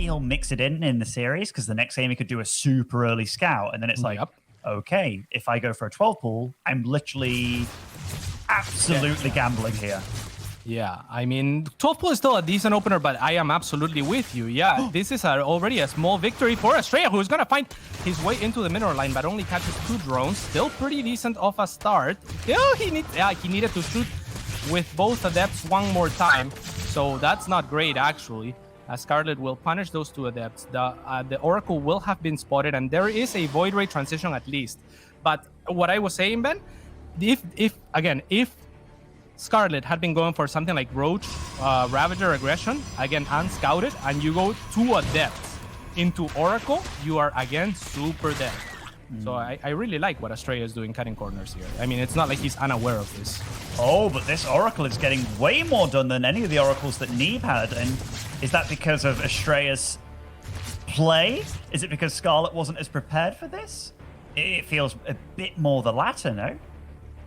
maybe he'll mix it in the series because the next game he could do a super early scout, and then it's like, okay, if I go for a 12 pool, I'm literally absolutely gambling here. Yeah, I mean, 12 pool is still a decent opener, but I am absolutely with you. Yeah, this is already a small victory for Astrea, who's going to find his way into the mineral line, but only catches 2 drones. Still pretty decent off a start. Still, he needed to shoot with both adepts one more time, so that's not great, actually. Scarlett will punish those 2 adepts. The Oracle will have been spotted, and there is a Void Ray transition at least. But what I was saying, Ben, if Scarlett had been going for something like Roach, Ravager Aggression, again, unscouted, and you go 2 adepts into Oracle, you are, again, super dead. So I really like what Astrea is doing cutting corners here. I mean, it's not like he's unaware of this. Oh, but this Oracle is getting way more done than any of the Oracles that Neve had. And is that because of Astrea's play? Is it because Scarlett wasn't as prepared for this? It feels a bit more the latter, no?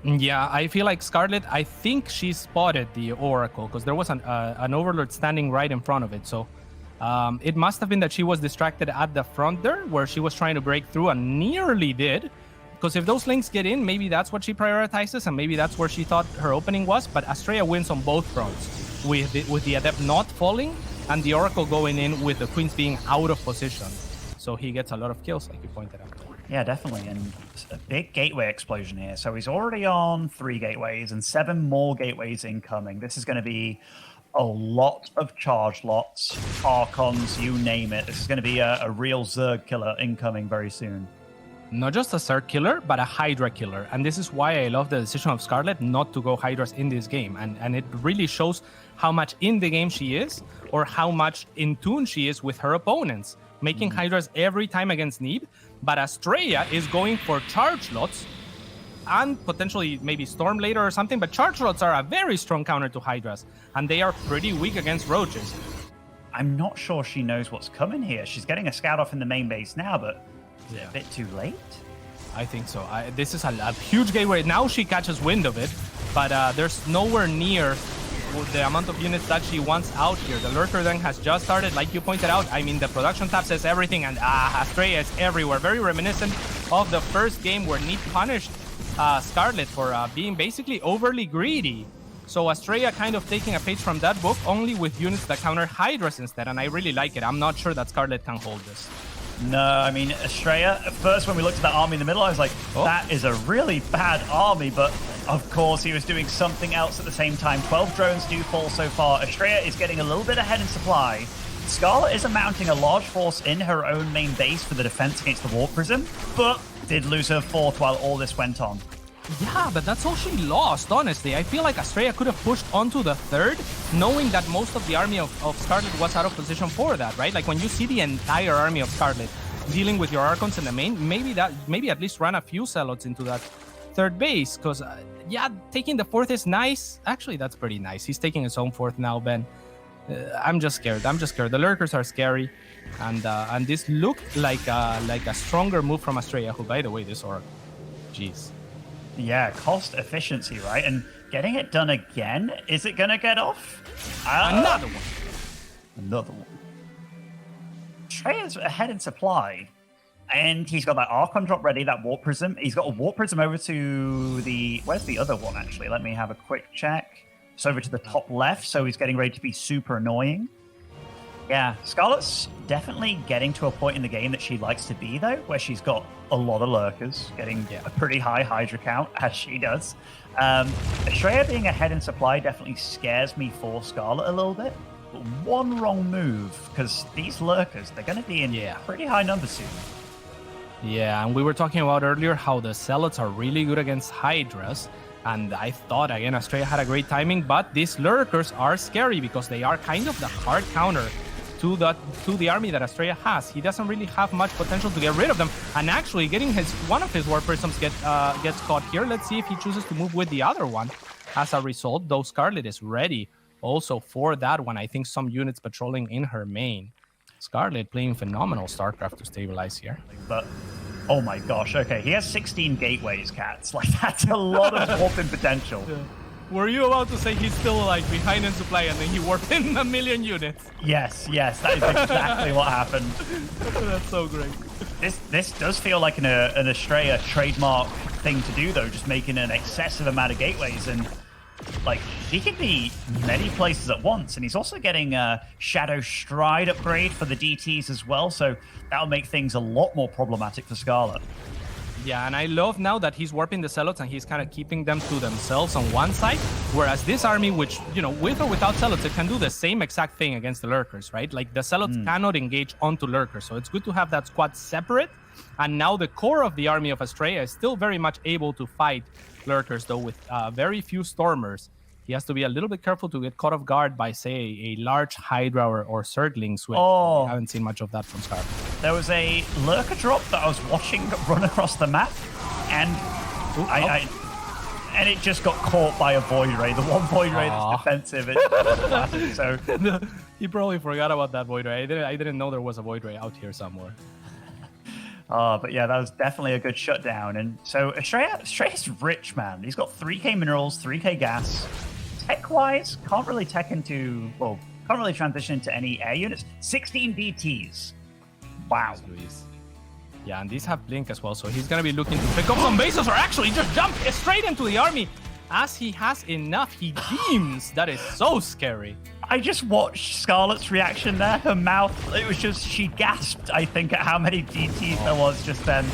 Yeah, I feel like Scarlett, I think she spotted the Oracle because there was an Overlord standing right in front of it. So it must have been that she was distracted at the front there where she was trying to break through and nearly did. Because if those links get in, maybe that's what she prioritizes and maybe that's where she thought her opening was. But Astrea wins on both fronts with the Adept not falling and the Oracle going in with the Queens being out of position. So he gets a lot of kills, like you pointed out. Yeah, definitely. And a big gateway explosion here. So he's already on 3 gateways and 7 more gateways incoming. This is going to be a lot of charge lots, Archons, you name it. This is going to be a real Zerg killer incoming very soon. Not just a Zerg killer, but a Hydra killer. And this is why I love the decision of Scarlett not to go Hydras in this game. And it really shows how much in the game she is or how much in tune she is with her opponents. Making Hydras every time against Neve. But Astrea is going for charge lots and potentially maybe Storm later or something. But charge lots are a very strong counter to Hydras. And they are pretty weak against Roaches. I'm not sure she knows what's coming here. She's getting a scout off in the main base now, but is it a bit too late? I think so. This is a huge gateway. Now she catches wind of it. But there's nowhere near the amount of units that she wants out here. The Lurker then has just started, like you pointed out. I mean, the production tab says everything, and Astrea is everywhere. Very reminiscent of the first game where Neve punished Scarlett for being basically overly greedy. So Astrea kind of taking a page from that book, only with units that counter Hydras instead, and I really like it. I'm not sure that Scarlett can hold this. No, I mean, Astrea, at first when we looked at that army in the middle, I was like, that is a really bad army, but of course he was doing something else at the same time. 12 drones do fall so far. Astrea is getting a little bit ahead in supply. Scarlett is mounting a large force in her own main base for the defense against the Warp Prism, but did lose her 4th while all this went on. Yeah, but that's all she lost, honestly. I feel like Astrea could have pushed onto the 3rd, knowing that most of the army of Scarlett was out of position for that, right? Like when you see the entire army of Scarlett dealing with your Archons in the main, maybe at least run a few Zealots into that 3rd base, because yeah, taking the 4th is nice. Actually, that's pretty nice. He's taking his own 4th now, Ben. I'm just scared. The Lurkers are scary, and this looked like a stronger move from Astrea, who, by the way, this Oracle, jeez. Yeah, cost efficiency, right? And getting it done again, is it going to get off? Another one. Astrea's ahead in supply. And he's got that Archon drop ready, that Warp Prism. He's got a Warp Prism over to the... Where's the other one, actually? Let me have a quick check. It's over to the top left, so he's getting ready to be super annoying. Yeah, Scarlett's definitely getting to a point in the game that she likes to be, though, where she's got a lot of Lurkers, getting a pretty high Hydra count, as she does. Astrea being ahead in supply definitely scares me for Scarlett a little bit. But one wrong move, because these Lurkers, they're going to be in pretty high numbers soon. Yeah, and we were talking about earlier how the Zealots are really good against Hydras. And I thought, again, Astrea had a great timing, but these Lurkers are scary because they are kind of the hard counter to the army that Astrea has. He doesn't really have much potential to get rid of them, and actually getting one of his Warp Prisms gets caught here. Let's see if he chooses to move with the other one. As a result, though, Scarlett is ready also for that one. I think some units patrolling in her main. Scarlett playing phenomenal Starcraft to stabilize here. But oh my gosh, okay, he has 16 gateways, Cats. Like, that's a lot of warping potential. Were you about to say he's still like behind in supply and then he warped in 1 million units? Yes, that is exactly what happened. That's so great. This does feel like an Astrea trademark thing to do, though, just making an excessive amount of gateways. And like, he can be many places at once. And he's also getting a Shadow Stride upgrade for the DTs as well. So that'll make things a lot more problematic for Scarlett. Yeah, and I love now that he's warping the Zealots and he's kind of keeping them to themselves on one side, whereas this army, which, you know, with or without Zealots, it can do the same exact thing against the Lurkers, right? Like, the Zealots cannot engage onto Lurkers, so it's good to have that squad separate, and now the core of the army of Astrea is still very much able to fight Lurkers, though with very few Stormers. He has to be a little bit careful to get caught off guard by, say, a large Hydra or Zerglings, which we haven't seen much of that from Scarlett. There was a Lurker drop that I was watching run across the map, and and it just got caught by a Void Ray. The one Void Ray that's defensive. So he probably forgot about that Void Ray. I didn't know there was a Void Ray out here somewhere. But yeah, that was definitely a good shutdown. And so Astrea's rich, man. He's got 3k minerals, 3k gas. Tech-wise, can't really transition into any air units. 16 DTs. Wow. Yeah, and these have Blink as well, so he's going to be looking to pick up some bases or actually just jump straight into the army. As he has enough, he deems. That is so scary. I just watched Scarlett's reaction there. Her mouth, it was just, she gasped, I think, at how many DTs there was just then.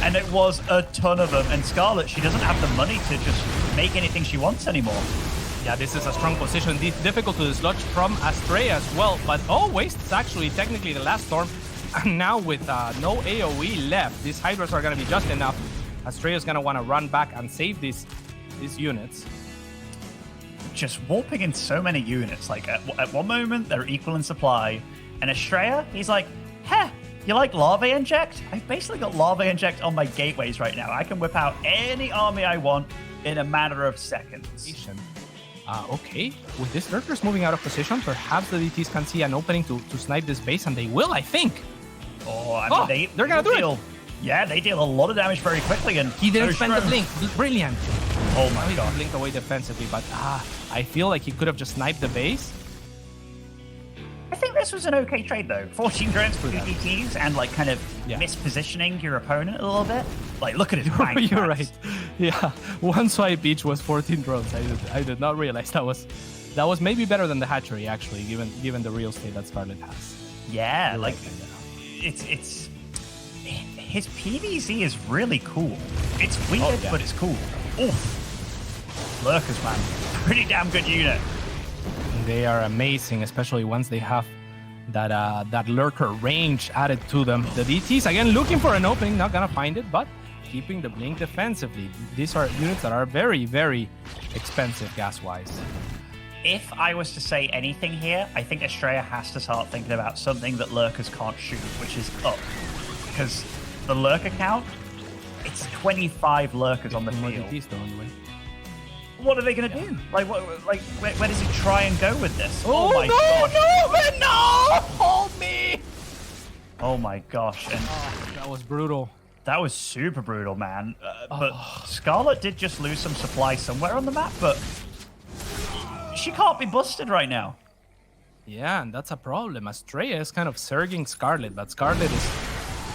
And it was a ton of them. And Scarlett, she doesn't have the money to just make anything she wants anymore. Yeah, this is a strong position. Difficult to dislodge from Astrea as well. But Waste's actually technically the last storm. And now with no AoE left, these Hydras are going to be just enough. Astrea is going to want to run back and save these units. Just warping in so many units. Like, at one moment, they're equal in supply. And Astrea, he's like, heh, you like Larvae Inject? I've basically got Larvae Inject on my gateways right now. I can whip out any army I want in a matter of seconds. Okay, with this Lurkers moving out of position, perhaps the DTs can see an opening to snipe this base, and they will, I think. They're going to do it. Yeah, they deal a lot of damage very quickly. And he didn't spend the blink. Brilliant. Oh my god. He blinked away defensively, but I feel like he could have just sniped the base. I think this was an okay trade, though. 14 drones for DTs and, like, kind of mispositioning your opponent a little bit. Like, look at his bank. You're right. Yeah, one swipe each was 14 drones. I did not realize that was maybe better than the hatchery, actually, given the real estate that Scarlett has. Yeah, like, it's his PvZ is really cool. It's weird, but it's cool. Oof. Lurkers, man. Pretty damn good unit. They are amazing, especially once they have that Lurker range added to them. The DTs, again, looking for an opening, not gonna find it, but keeping the blink defensively. These are units that are very, very expensive gas-wise. If I was to say anything here, I think Astrea has to start thinking about something that Lurkers can't shoot, which is up. Because the Lurker count, it's 25 Lurkers on the field. What are they going to do? Like, where does he try and go with this? Oh my gosh. No! Hold me! Oh my gosh. And that was brutal. That was super brutal, man. But Scarlett did just lose some supply somewhere on the map, but she can't be busted right now. Yeah, and that's a problem. Astrea is kind of surging Scarlett, but Scarlett is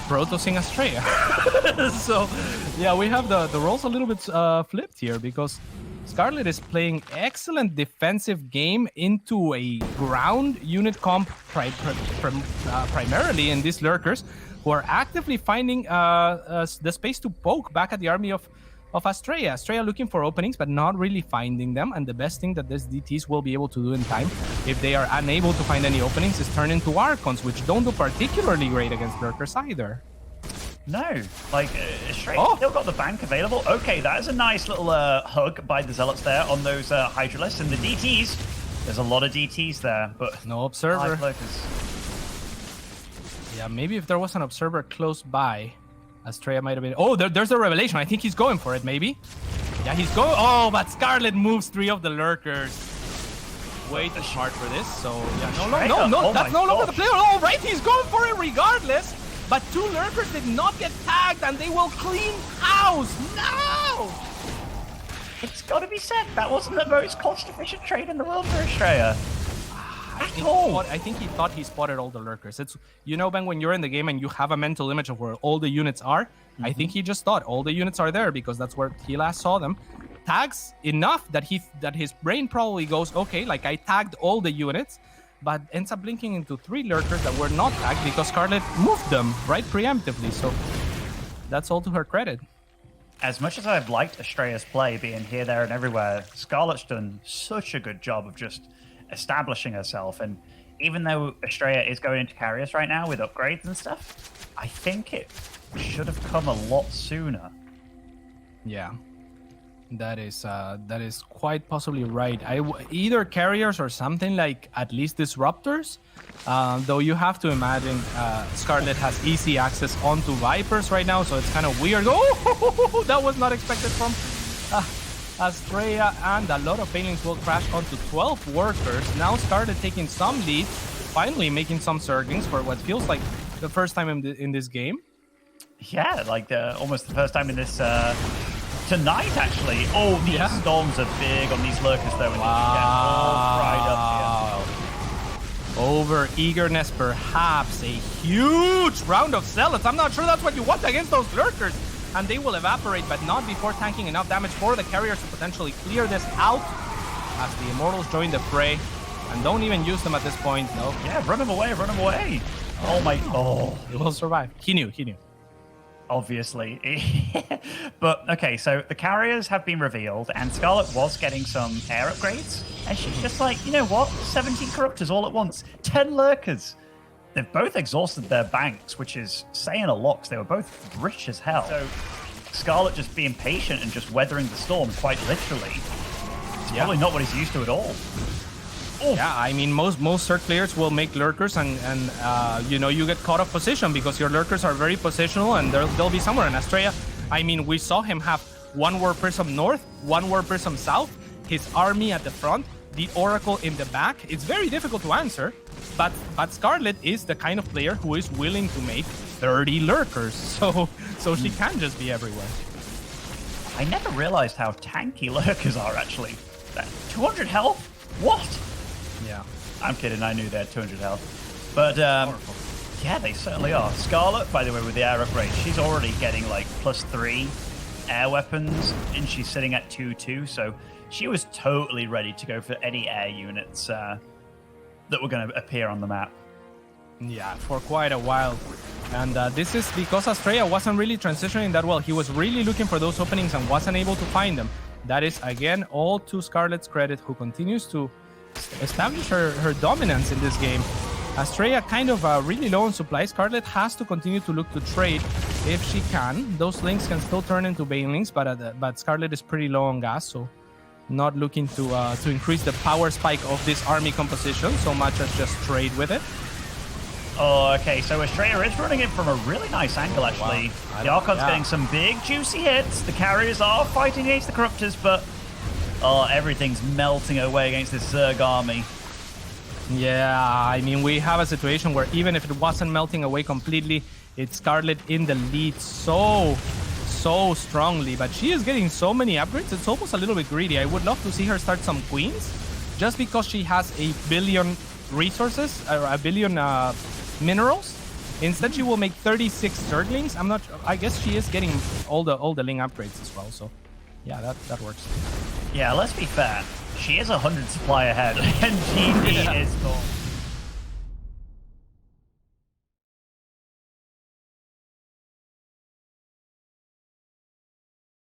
Protossing Astrea. So, yeah, we have the roles a little bit flipped here because Scarlett is playing excellent defensive game into a ground unit comp primarily in these Lurkers, who are actively finding the space to poke back at the army of Astrea. Astrea looking for openings, but not really finding them. And the best thing that these DTs will be able to do in time, if they are unable to find any openings, is turn into Archons, which don't do particularly great against Lurkers either. No, like, Astrea still got the bank available. Okay, that is a nice little hug by the Zealots there on those Hydralists. And the DTs, there's a lot of DTs there, but no observer. Yeah, maybe if there was an observer close by, Astrea might have been... Oh, there's a revelation. I think he's going for it, maybe. Yeah, he's going... Oh, but Scarlett moves 3 of the Lurkers. Way too smart for this, so... Yeah, no, that's no longer the player. Oh, right, he's going for it regardless. But 2 Lurkers did not get tagged, and they will clean house. No! it's got to be said, that wasn't the most cost-efficient trade in the world for Astrea. I think he thought he spotted all the lurkers. It's, you know, Ben, when you're in the game and you have a mental image of where all the units are, I think he just thought all the units are there because that's where he last saw them. Tags enough that his brain probably goes, okay, like I tagged all the units, but ends up blinking into 3 lurkers that were not tagged because Scarlett moved them right preemptively. So that's all to her credit. As much as I've liked Astrea's play being here, there, and everywhere, Scarlett's done such a good job of just establishing herself. And even though Astrea is going into carriers right now with upgrades and stuff, I think it should have come a lot sooner. Yeah, that is quite possibly right. Either carriers or something like at least disruptors. Though you have to imagine Scarlett has easy access onto Vipers right now, so it's kind of weird. Oh, that was not expected from Astrea, and a lot of banelings will crash onto 12 workers. Now Scarlett taking some lead, finally making some surgings for what feels like the first time in this game. Yeah, like almost the first time in this tonight, actually. Oh, these storms are big on these lurkers, though. And you get all fried up here. Over eagerness, perhaps a huge round of zealots. I'm not sure that's what you want against those lurkers. And they will evaporate, but not before tanking enough damage for the carriers to potentially clear this out as the Immortals join the fray and don't even use them at this point. No. Yeah, run them away, run them away. Oh my, He will survive. He knew. Obviously. But, okay, so the carriers have been revealed, and Scarlett was getting some air upgrades, and she's just like, you know what? 17 corruptors all at once, 10 lurkers. They've both exhausted their banks, which is saying a lot, because they were both rich as hell. So Scarlett just being patient and just weathering the storm, quite literally. It's probably not what he's used to at all. Oh. Yeah, I mean, most Zerg players will make lurkers, and you know, you get caught off position because your lurkers are very positional, and they'll be somewhere. And Astrea, I mean, we saw him have 1 War Prism north, 1 War Prism south, his army at the front, the Oracle in the back. It's very difficult to answer, but Scarlett is the kind of player who is willing to make 30 lurkers, so she can just be everywhere. I never realized how tanky lurkers are, actually. 200 health? What? Yeah. I'm kidding, I knew they had 200 health. But, yeah, they certainly are. Scarlett, by the way, with the air upgrade, she's already getting, like, +3 air weapons, and she's sitting at 2-2, so she was totally ready to go for any air units that were going to appear on the map. Yeah, for quite a while. And this is because Astrea wasn't really transitioning that well. He was really looking for those openings and wasn't able to find them. That is, again, all to Scarlett's credit, who continues to establish her dominance in this game. Astrea kind of really low on supply. Scarlett has to continue to look to trade if she can. Those links can still turn into banelings, but Scarlett is pretty low on gas, so not looking to increase the power spike of this army composition so much as just trade with it. Oh, okay, so Astrea is running it from a really nice angle, actually. Wow. The Archon's getting some big, juicy hits. The carriers are fighting against the Corruptors, but everything's melting away against this Zerg army. Yeah, I mean, we have a situation where even if it wasn't melting away completely, it's Scarlett in the lead so strongly. But she is getting so many upgrades, it's almost a little bit greedy. I would love to see her start some queens, just because she has 1 billion resources, or 1 billion minerals. Instead, she will make 36 Zerglings. I'm not. I guess she is getting all the Ling upgrades as well. So, yeah, that works. Yeah, let's be fair. She is 100 supply ahead, and GP is gone.